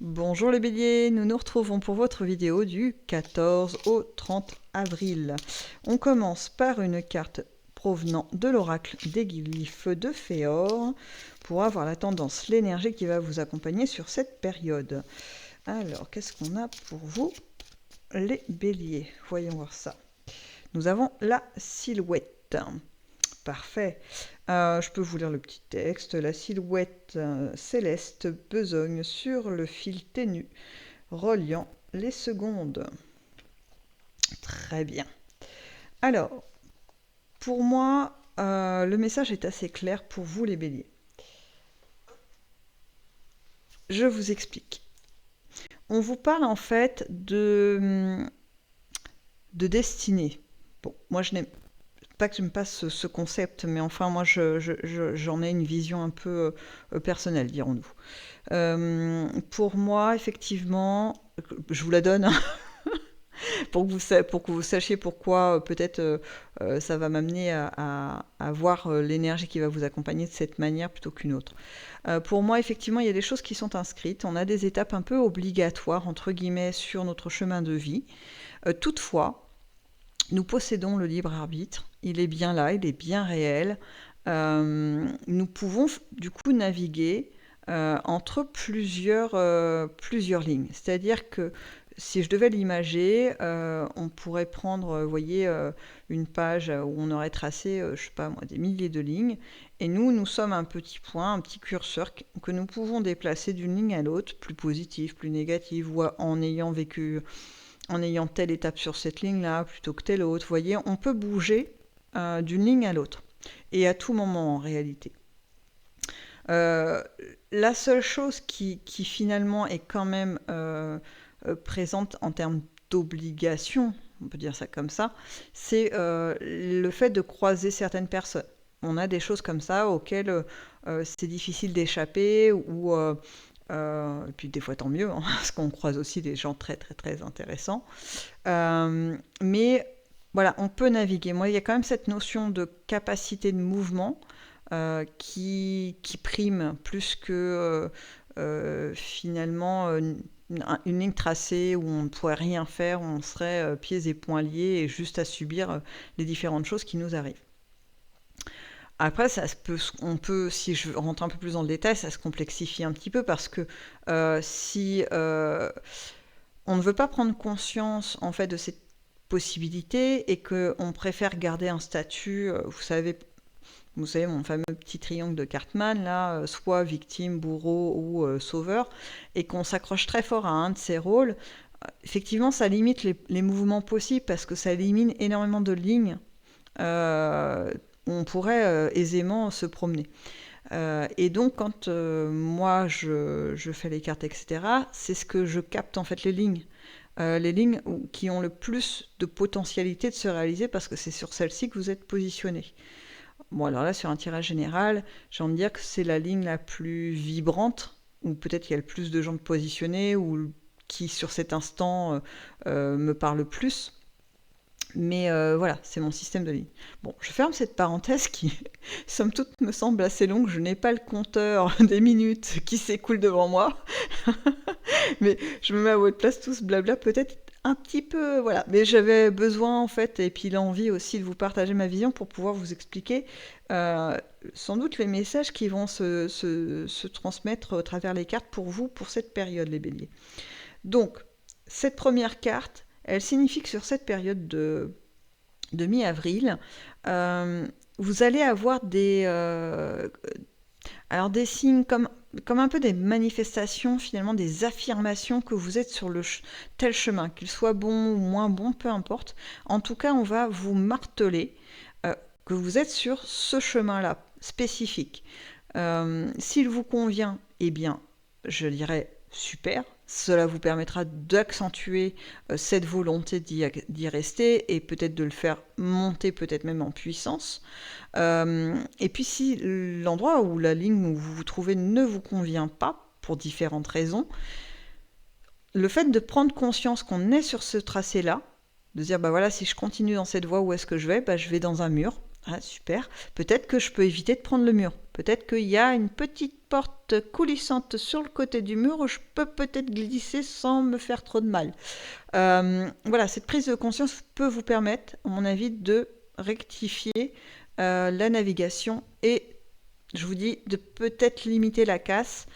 Bonjour les béliers, nous nous retrouvons pour votre vidéo du 14 au 30 avril. On commence par une carte provenant de l'oracle des glyphes de Féor pour avoir la tendance, l'énergie qui va vous accompagner sur cette période. Alors, qu'est-ce qu'on a pour vous les béliers? Voyons voir ça. Nous avons la silhouette. Parfait. Je peux vous lire le petit texte. La silhouette céleste besogne sur le fil ténu, reliant les secondes. Très bien. Alors, pour moi, le message est assez clair pour vous les béliers. Je vous explique. On vous parle en fait de destinée. Bon, moi je n'aime pas que je me passe ce concept, mais enfin moi j'en ai une vision un peu personnelle, dirons-nous. Pour moi, effectivement, je vous la donne hein, pour que vous sachiez pourquoi peut-être ça va m'amener à voir l'énergie qui va vous accompagner de cette manière plutôt qu'une autre. Pour moi, effectivement, il y a des choses qui sont inscrites. On a des étapes un peu obligatoires, entre guillemets, sur notre chemin de vie. Toutefois, nous possédons le libre arbitre, il est bien là, il est bien réel. Nous pouvons du coup naviguer entre plusieurs lignes. C'est-à-dire que si je devais l'imager, on pourrait prendre, vous voyez, une page où on aurait tracé, je sais pas moi, des milliers de lignes. Et nous sommes un petit point, un petit curseur que nous pouvons déplacer d'une ligne à l'autre, plus positive, plus négative, ou en ayant vécu... en ayant telle étape sur cette ligne-là plutôt que telle autre. Vous voyez, on peut bouger d'une ligne à l'autre. Et à tout moment, en réalité. La seule chose qui finalement est quand même présente en termes d'obligation, on peut dire ça comme ça, c'est le fait de croiser certaines personnes. On a des choses comme ça auxquelles c'est difficile d'échapper ou... et puis des fois tant mieux, hein, parce qu'on croise aussi des gens très très très intéressants. Mais voilà, on peut naviguer. Moi, il y a quand même cette notion de capacité de mouvement qui prime plus que finalement une ligne tracée où on ne pourrait rien faire, où on serait pieds et poings liés et juste à subir les différentes choses qui nous arrivent. Après, on peut, si je rentre un peu plus dans le détail, ça se complexifie un petit peu parce que si on ne veut pas prendre conscience en fait de cette possibilité et qu'on préfère garder un statut, vous savez mon fameux petit triangle de Cartman, là, soit victime, bourreau ou sauveur, et qu'on s'accroche très fort à un de ces rôles, effectivement, ça limite les mouvements possibles parce que ça élimine énormément de lignes. On pourrait aisément se promener. Et donc, quand moi, je fais les cartes, etc., c'est ce que je capte, en fait, les lignes qui ont le plus de potentialité de se réaliser parce que c'est sur celles-ci que vous êtes positionné. Bon, alors là, sur un tirage général, j'ai envie de dire que c'est la ligne la plus vibrante, ou peut-être qu'il y a le plus de gens positionnés, ou qui, sur cet instant, me parle plus. Mais voilà, c'est mon système de ligne. Bon, je ferme cette parenthèse qui, somme toute, me semble assez longue. Je n'ai pas le compteur des minutes qui s'écoulent devant moi. Mais je me mets à votre place, tous blabla, peut-être un petit peu, voilà. Mais j'avais besoin, en fait, et puis l'envie aussi de vous partager ma vision pour pouvoir vous expliquer sans doute les messages qui vont se transmettre à travers les cartes pour vous, pour cette période, les béliers. Donc, cette première carte, elle signifie que sur cette période de mi-avril, vous allez avoir des signes comme un peu des manifestations, finalement des affirmations que vous êtes sur tel chemin, qu'il soit bon ou moins bon, peu importe. En tout cas, on va vous marteler que vous êtes sur ce chemin-là, spécifique. S'il vous convient, eh bien, je dirais super. Cela vous permettra d'accentuer cette volonté d'y rester et peut-être de le faire monter, peut-être même en puissance. Et puis si l'endroit ou la ligne où vous vous trouvez ne vous convient pas, pour différentes raisons, le fait de prendre conscience qu'on est sur ce tracé-là, de dire, bah voilà, si je continue dans cette voie, où est-ce que je vais ? Bah, je vais dans un mur. Ah, super. Peut-être que je peux éviter de prendre le mur. Peut-être qu'il y a une petite porte coulissante sur le côté du mur où je peux peut-être glisser sans me faire trop de mal. Voilà, cette prise de conscience peut vous permettre, à mon avis, de rectifier la navigation et, je vous dis, de peut-être limiter la casse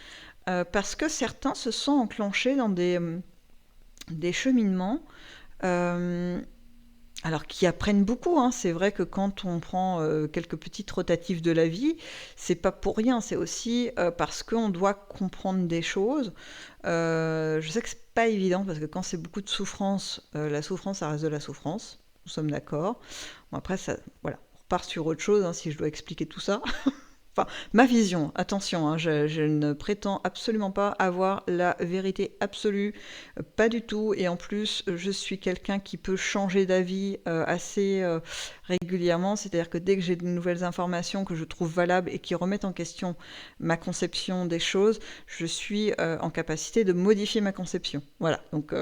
parce que certains se sont enclenchés dans des cheminements alors qui apprennent beaucoup, hein. C'est vrai que quand on prend quelques petites rotatives de la vie, c'est pas pour rien, c'est aussi parce qu'on doit comprendre des choses. Je sais que c'est pas évident parce que quand c'est beaucoup de souffrance, la souffrance, ça reste de la souffrance. Nous sommes d'accord. Bon, après, ça, voilà, on repart sur autre chose hein, si je dois expliquer tout ça. Enfin, ma vision, attention, hein, je ne prétends absolument pas avoir la vérité absolue, pas du tout. Et en plus, je suis quelqu'un qui peut changer d'avis assez régulièrement. C'est-à-dire que dès que j'ai de nouvelles informations que je trouve valables et qui remettent en question ma conception des choses, je suis en capacité de modifier ma conception. Voilà, donc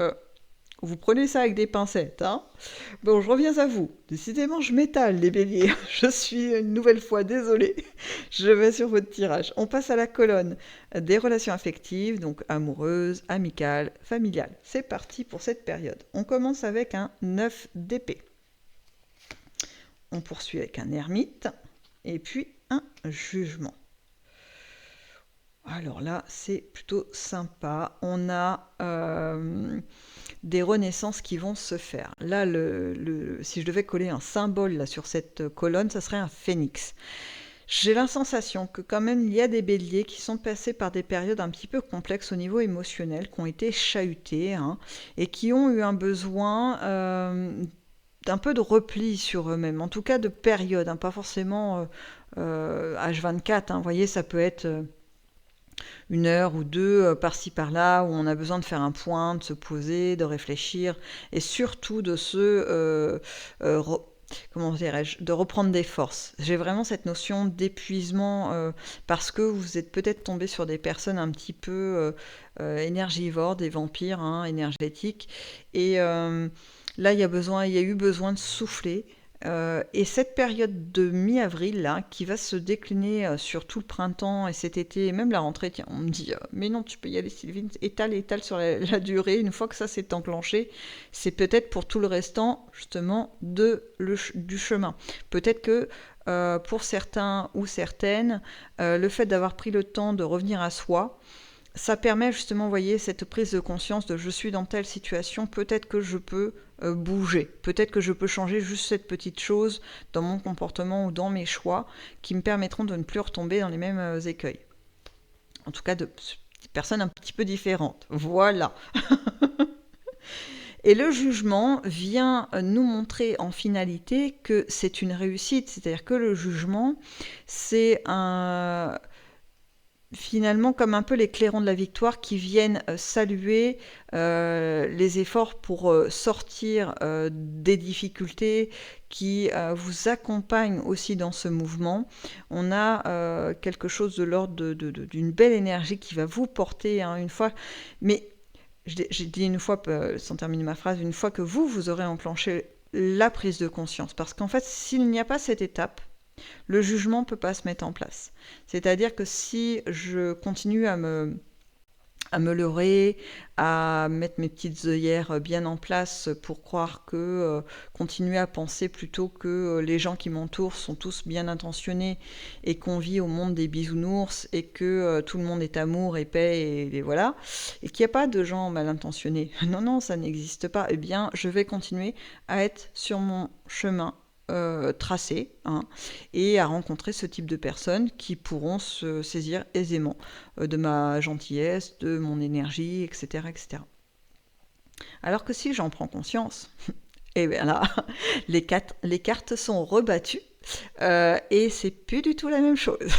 vous prenez ça avec des pincettes, hein. Bon, je reviens à vous. Décidément, je m'étale, les béliers. Je suis une nouvelle fois désolée. Je vais sur votre tirage. On passe à la colonne des relations affectives, donc amoureuses, amicales, familiales. C'est parti pour cette période. On commence avec un 9 d'épée. On poursuit avec un ermite et puis un jugement. Alors là, c'est plutôt sympa. On a des renaissances qui vont se faire. Là, si je devais coller un symbole là, sur cette colonne, ça serait un phénix. J'ai la sensation que quand même, il y a des béliers qui sont passés par des périodes un petit peu complexes au niveau émotionnel, qui ont été chahutés, hein, et qui ont eu un besoin d'un peu de repli sur eux-mêmes, en tout cas de période, hein, pas forcément H24, hein, vous voyez, ça peut être une heure ou deux par-ci par-là où on a besoin de faire un point, de se poser, de réfléchir et surtout de comment dirais-je, de reprendre des forces. J'ai vraiment cette notion d'épuisement parce que vous êtes peut-être tombé sur des personnes un petit peu énergivores, des vampires hein, énergétiques et là il y a eu besoin de souffler. Et cette période de mi-avril là, qui va se décliner sur tout le printemps et cet été, et même la rentrée, tiens, on me dit mais non, tu peux y aller Sylvine, étale sur la durée, une fois que ça s'est enclenché, c'est peut-être pour tout le restant justement du chemin. Peut-être que pour certains ou certaines, le fait d'avoir pris le temps de revenir à soi, ça permet justement, vous voyez, cette prise de conscience de je suis dans telle situation, peut-être que je peux bouger, peut-être que je peux changer juste cette petite chose dans mon comportement ou dans mes choix qui me permettront de ne plus retomber dans les mêmes écueils. En tout cas, de personnes un petit peu différentes. Voilà. Et le jugement vient nous montrer en finalité que c'est une réussite, c'est-à-dire que le jugement, c'est finalement comme un peu les clairons de la victoire qui viennent saluer les efforts pour sortir des difficultés, qui vous accompagnent aussi dans ce mouvement. On a quelque chose de l'ordre d'une belle énergie qui va vous porter hein, une fois, mais j'ai dit une fois, sans terminer ma phrase, une fois que vous aurez enclenché la prise de conscience, parce qu'en fait s'il n'y a pas cette étape, le jugement ne peut pas se mettre en place. C'est-à-dire que si je continue à me leurrer, à mettre mes petites œillères bien en place pour croire que continuer à penser plutôt que les gens qui m'entourent sont tous bien intentionnés et qu'on vit au monde des bisounours et que tout le monde est amour et paix et voilà, et qu'il n'y a pas de gens mal intentionnés. Non, ça n'existe pas. Eh bien, je vais continuer à être sur mon chemin tracé hein, et à rencontrer ce type de personnes qui pourront se saisir aisément de ma gentillesse, de mon énergie, etc., etc. Alors que si j'en prends conscience, et bien là, les cartes sont rebattues et c'est plus du tout la même chose.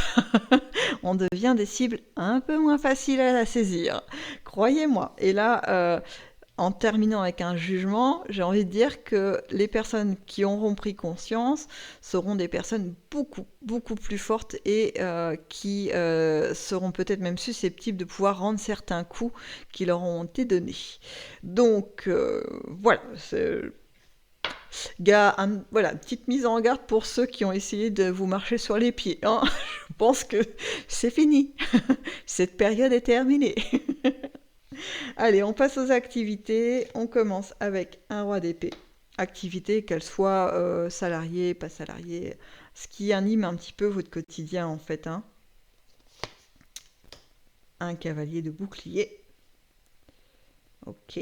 On devient des cibles un peu moins faciles à saisir, croyez-moi. Et là, en terminant avec un jugement, j'ai envie de dire que les personnes qui auront pris conscience seront des personnes beaucoup plus fortes et qui seront peut-être même susceptibles de pouvoir rendre certains coups qui leur ont été donnés. Donc voilà, Gars, voilà, petite mise en garde pour ceux qui ont essayé de vous marcher sur les pieds, hein. Je pense que c'est fini. Cette période est terminée. Allez, on passe aux activités. On commence avec un roi d'épée. Activité, qu'elle soit salariée, pas salariée, ce qui anime un petit peu votre quotidien en fait, hein. Un cavalier de bouclier. Ok.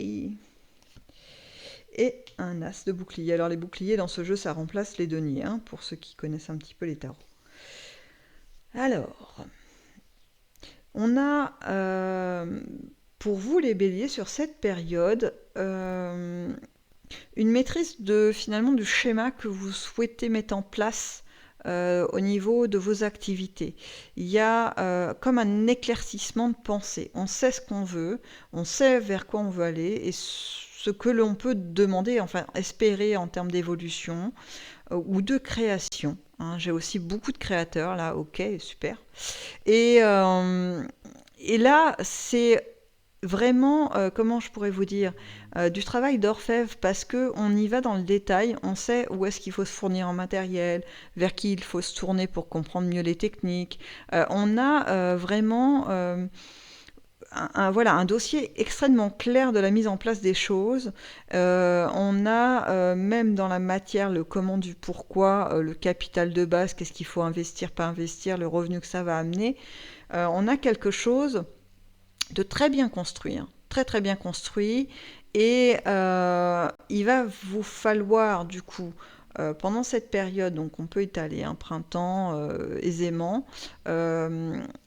Et un as de bouclier. Alors les boucliers dans ce jeu, ça remplace les deniers, hein, pour ceux qui connaissent un petit peu les tarots. Alors, on a pour vous les béliers sur cette période une maîtrise finalement du schéma que vous souhaitez mettre en place au niveau de vos activités. Il y a comme un éclaircissement de pensée. On sait ce qu'on veut, on sait vers quoi on veut aller et ce que l'on peut demander, enfin espérer en termes d'évolution ou de création, hein. J'ai aussi beaucoup de créateurs là, ok, super. Et, et là, c'est vraiment, comment je pourrais vous dire, du travail d'orfèvre parce que on y va dans le détail, on sait où est-ce qu'il faut se fournir en matériel, vers qui il faut se tourner pour comprendre mieux les techniques. On a vraiment voilà, un dossier extrêmement clair de la mise en place des choses. On a même dans la matière le comment du pourquoi, le capital de base, qu'est-ce qu'il faut investir, pas investir, le revenu que ça va amener. On a quelque chose de très bien construit, hein, très très bien construit. Et il va vous falloir du coup pendant cette période, donc on peut étaler un printemps aisément,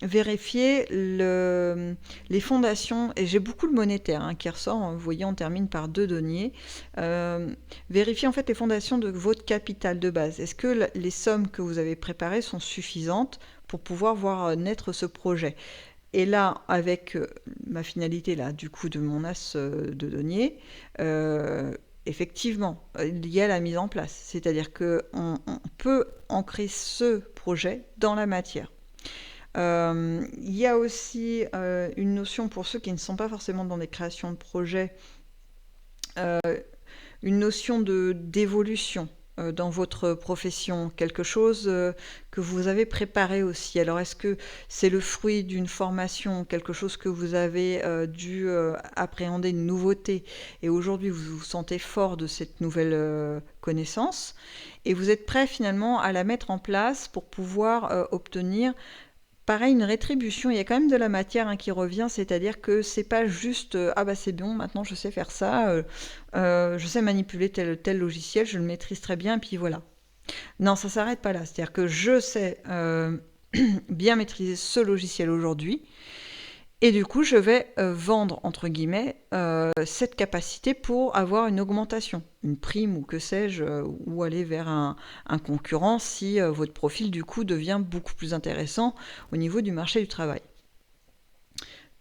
vérifier les fondations, et j'ai beaucoup de monétaire hein, qui ressort, vous voyez on termine par 2 deniers, vérifier en fait les fondations de votre capital de base. Est-ce que les sommes que vous avez préparées sont suffisantes pour pouvoir voir naître ce projet? Et là, avec ma finalité là, du coup de mon as de denier, effectivement, il y a la mise en place. C'est-à-dire qu'on peut ancrer ce projet dans la matière. Il y a aussi une notion pour ceux qui ne sont pas forcément dans des créations de projets, une notion d'évolution dans votre profession, quelque chose que vous avez préparé aussi. Alors est-ce que c'est le fruit d'une formation, quelque chose que vous avez dû appréhender, une nouveauté, et aujourd'hui vous vous sentez fort de cette nouvelle connaissance, et vous êtes prêt finalement à la mettre en place pour pouvoir obtenir pareil, une rétribution, il y a quand même de la matière hein, qui revient, c'est-à-dire que c'est pas juste ah bah c'est bon, maintenant je sais faire ça, je sais manipuler tel logiciel, je le maîtrise très bien, et puis voilà. Non, ça s'arrête pas là, c'est-à-dire que je sais bien maîtriser ce logiciel aujourd'hui, et du coup je vais vendre, entre guillemets, cette capacité pour avoir une augmentation, une prime ou que sais-je, ou aller vers un concurrent si votre profil du coup devient beaucoup plus intéressant au niveau du marché du travail.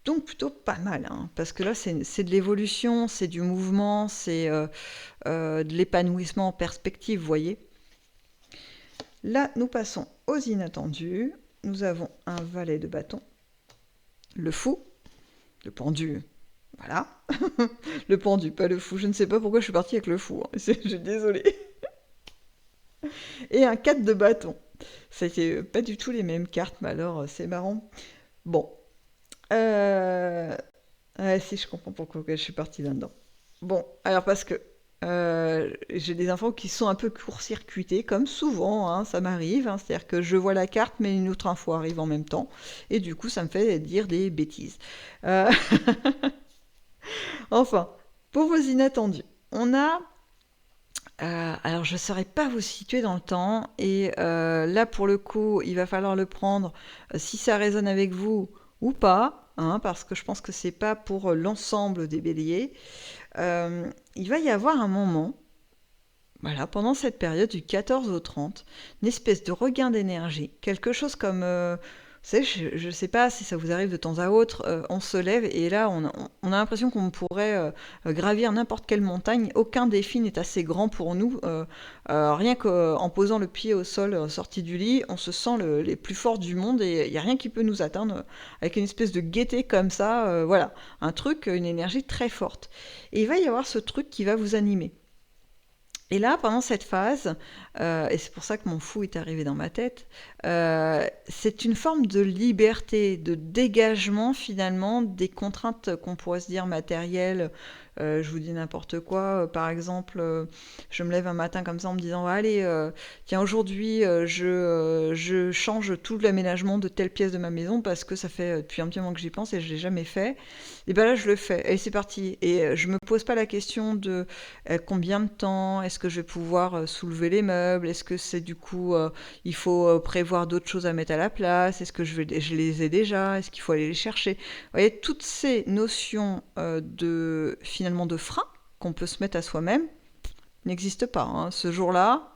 Donc plutôt pas mal, hein, parce que là c'est de l'évolution, c'est du mouvement, c'est de l'épanouissement en perspective, vous voyez. Là nous passons aux inattendus. Nous avons un valet de bâton, le fou, le pendu, voilà. Le pendu, pas le fou. Je ne sais pas pourquoi je suis partie avec le fou, hein. Je suis désolée. Et un 4 de bâton. C'était pas du tout les mêmes cartes, mais alors c'est marrant. Bon. Si, je comprends pourquoi je suis partie là-dedans. Bon, alors parce que j'ai des infos qui sont un peu court-circuitées, comme souvent, hein, ça m'arrive. Hein, c'est-à-dire que je vois la carte, mais une autre info arrive en même temps. Et du coup, ça me fait dire des bêtises. Enfin, pour vos inattendus, on a... alors, je ne saurais pas vous situer dans le temps. Et là, pour le coup, il va falloir le prendre si ça résonne avec vous ou pas. Hein, parce que je pense que c'est pas pour l'ensemble des béliers. Il va y avoir un moment, voilà, pendant cette période du 14 au 30, une espèce de regain d'énergie. Quelque chose comme... vous savez, je ne sais pas si ça vous arrive de temps à autre, on se lève et là on a l'impression qu'on pourrait gravir n'importe quelle montagne. Aucun défi n'est assez grand pour nous. Rien qu'en posant le pied au sol sorti du lit, on se sent les plus forts du monde et il n'y a rien qui peut nous atteindre avec une espèce de gaieté comme ça. Voilà, un truc, une énergie très forte. Et il va y avoir ce truc qui va vous animer. Et là, pendant cette phase, et c'est pour ça que mon fou est arrivé dans ma tête, c'est une forme de liberté, de dégagement finalement des contraintes qu'on pourrait se dire matérielles. Je vous dis n'importe quoi. Par exemple, je me lève un matin comme ça en me disant, allez, tiens, aujourd'hui, je change tout l'aménagement de telle pièce de ma maison parce que ça fait depuis un petit moment que j'y pense et je l'ai jamais fait. Et ben là, je le fais. Et c'est parti. Et je me pose pas la question de combien de temps, est-ce que je vais pouvoir soulever les meubles, est-ce que c'est du coup, il faut prévoir d'autres choses à mettre à la place, est-ce que je les ai déjà, est-ce qu'il faut aller les chercher. Vous voyez, toutes ces notions finalement de frein qu'on peut se mettre à soi-même n'existent pas, hein. Ce jour-là,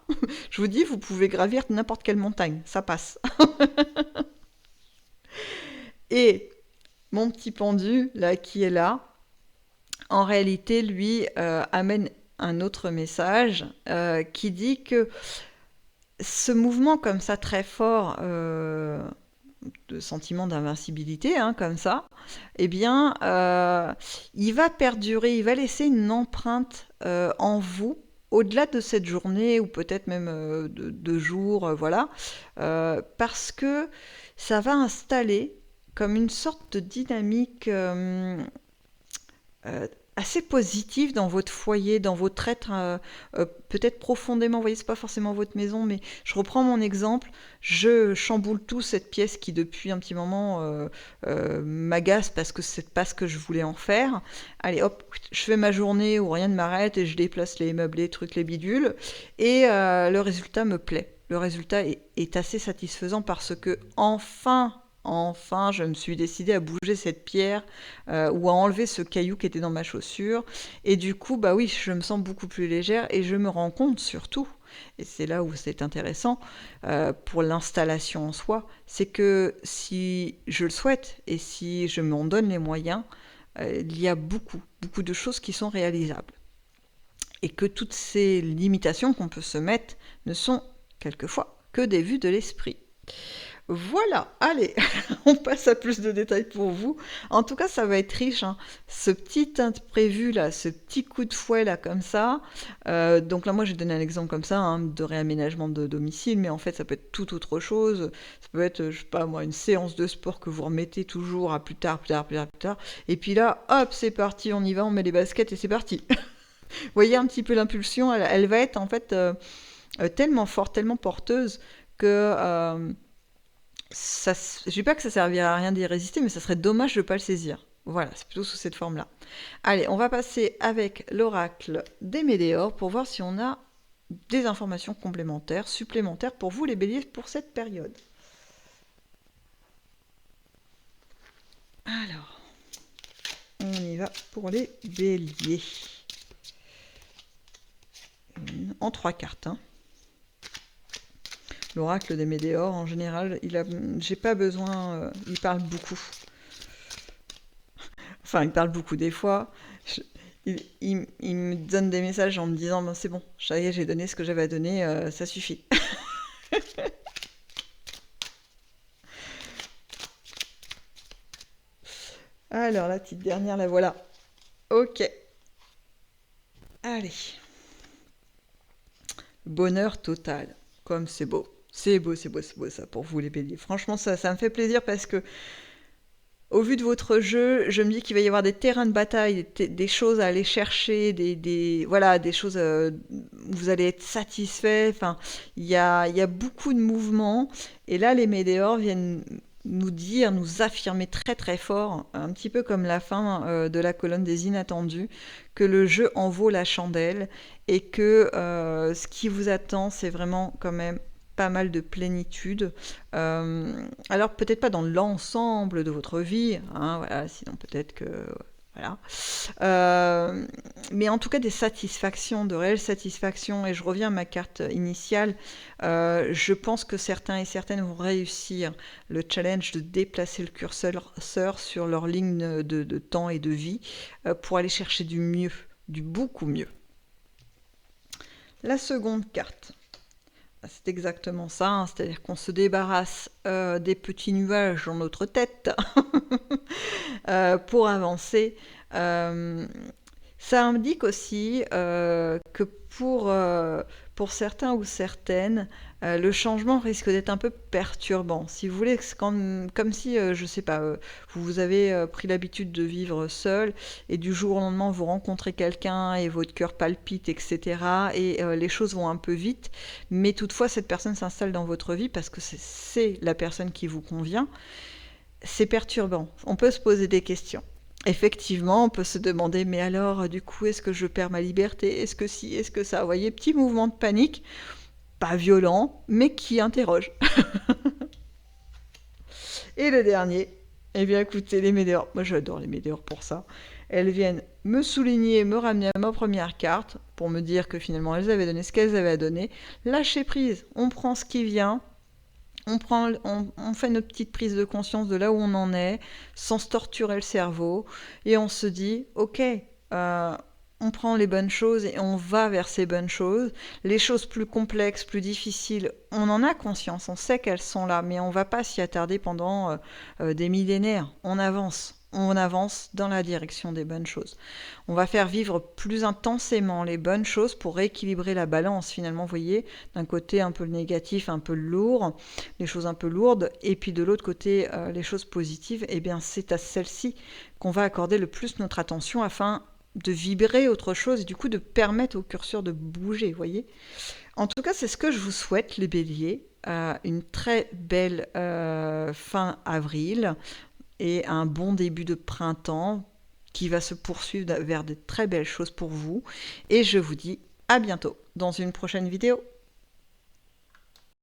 je vous dis, vous pouvez gravir n'importe quelle montagne, ça passe. Et mon petit pendu, là, qui est là, en réalité, lui, amène un autre message qui dit que ce mouvement comme ça très fort de sentiment d'invincibilité, hein, comme ça, eh bien, il va perdurer, il va laisser une empreinte en vous au-delà de cette journée ou peut-être même de jours, voilà, parce que ça va installer comme une sorte de dynamique euh, assez positif dans votre foyer, dans votre être, peut-être profondément. Vous voyez, c'est pas forcément votre maison, mais je reprends mon exemple. Je chamboule tout cette pièce qui depuis un petit moment m'agace parce que c'est pas ce que je voulais en faire. Allez, hop, je fais ma journée où rien ne m'arrête et je déplace les meubles, les trucs, les bidules, et le résultat me plaît. Le résultat est assez satisfaisant parce que enfin, je me suis décidée à bouger cette pierre ou à enlever ce caillou qui était dans ma chaussure. Et du coup, bah oui, je me sens beaucoup plus légère et je me rends compte surtout, et c'est là où c'est intéressant pour l'installation en soi, c'est que si je le souhaite et si je m'en donne les moyens, il y a beaucoup de choses qui sont réalisables. Et que toutes ces limitations qu'on peut se mettre ne sont quelquefois que des vues de l'esprit. Voilà, allez, on passe à plus de détails pour vous. En tout cas, ça va être riche, hein. Ce petit imprévu là, ce petit coup de fouet là comme ça. Donc là, moi, j'ai donné un exemple comme ça, hein, de réaménagement de domicile, mais en fait, ça peut être tout autre chose. Ça peut être, je sais pas moi, une séance de sport que vous remettez toujours à plus tard, plus tard, plus tard, plus tard. Et puis là, hop, c'est parti, on y va, on met les baskets et c'est parti. Vous voyez un petit peu l'impulsion, elle va être en fait tellement forte, tellement porteuse que je dis pas que ça servira à rien d'y résister, mais ça serait dommage de ne pas le saisir. Voilà, c'est plutôt sous cette forme-là. Allez, on va passer avec l'oracle des Médéors pour voir si on a des informations complémentaires, supplémentaires pour vous les béliers pour cette période. Alors, on y va pour les béliers. En 3 cartes, hein. L'oracle des Médéors, en général, j'ai pas besoin, il parle beaucoup. Enfin, il parle beaucoup des fois. Il me donne des messages en me disant, ben, c'est bon, ça y est, j'ai donné ce que j'avais à donner, ça suffit. Alors, la petite dernière, la voilà. Ok. Allez. Bonheur total. Comme c'est beau. C'est beau, c'est beau, c'est beau ça pour vous les béliers. Franchement, ça me fait plaisir parce que au vu de votre jeu, je me dis qu'il va y avoir des terrains de bataille, des choses à aller chercher, voilà, des choses où vous allez être satisfait. Enfin, il y a beaucoup de mouvements. Et là, les Médéors viennent nous dire, nous affirmer très très fort, un petit peu comme la fin de la colonne des inattendus, que le jeu en vaut la chandelle et que ce qui vous attend, c'est vraiment quand même pas mal de plénitude. Alors peut-être pas dans l'ensemble de votre vie, hein, voilà, sinon peut-être que voilà. Mais en tout cas des satisfactions, de réelles satisfactions. Et je reviens à ma carte initiale. Je pense que certains et certaines vont réussir le challenge de déplacer le curseur sur leur ligne de temps et de vie pour aller chercher du mieux, du beaucoup mieux. La seconde carte. C'est exactement ça, hein, c'est-à-dire qu'on se débarrasse des petits nuages dans notre tête pour avancer. Ça indique aussi que pour certains ou certaines, le changement risque d'être un peu perturbant. Si vous voulez, c'est comme si, je sais pas, vous avez pris l'habitude de vivre seul et du jour au lendemain, vous rencontrez quelqu'un et votre cœur palpite, etc. Et les choses vont un peu vite, mais toutefois, cette personne s'installe dans votre vie parce que c'est la personne qui vous convient. C'est perturbant. On peut se poser des questions. Effectivement, on peut se demander, mais alors, du coup, est-ce que je perds ma liberté? Est-ce que si? Est-ce que ça? Vous voyez, petit mouvement de panique, pas violent, mais qui interroge. Et le dernier, eh bien écoutez, les météores, moi j'adore les météores pour ça. Elles viennent me souligner, me ramener à ma première carte, pour me dire que finalement elles avaient donné ce qu'elles avaient à donner. Lâcher prise, on prend ce qui vient, on fait notre petite prise de conscience de là où on en est, sans se torturer le cerveau, et on se dit, ok, on prend les bonnes choses et on va vers ces bonnes choses. Les choses plus complexes, plus difficiles, on en a conscience, on sait qu'elles sont là, mais on ne va pas s'y attarder pendant des millénaires. On avance dans la direction des bonnes choses. On va faire vivre plus intensément les bonnes choses pour rééquilibrer la balance. Finalement, vous voyez, d'un côté un peu le négatif, un peu lourd, les choses un peu lourdes, et puis de l'autre côté les choses positives, eh bien c'est à celles-ci qu'on va accorder le plus notre attention afin de vibrer autre chose et du coup de permettre au curseur de bouger, vous voyez. En tout cas, c'est ce que je vous souhaite, les béliers. Une très belle fin avril et un bon début de printemps qui va se poursuivre vers de très belles choses pour vous. Et je vous dis à bientôt dans une prochaine vidéo.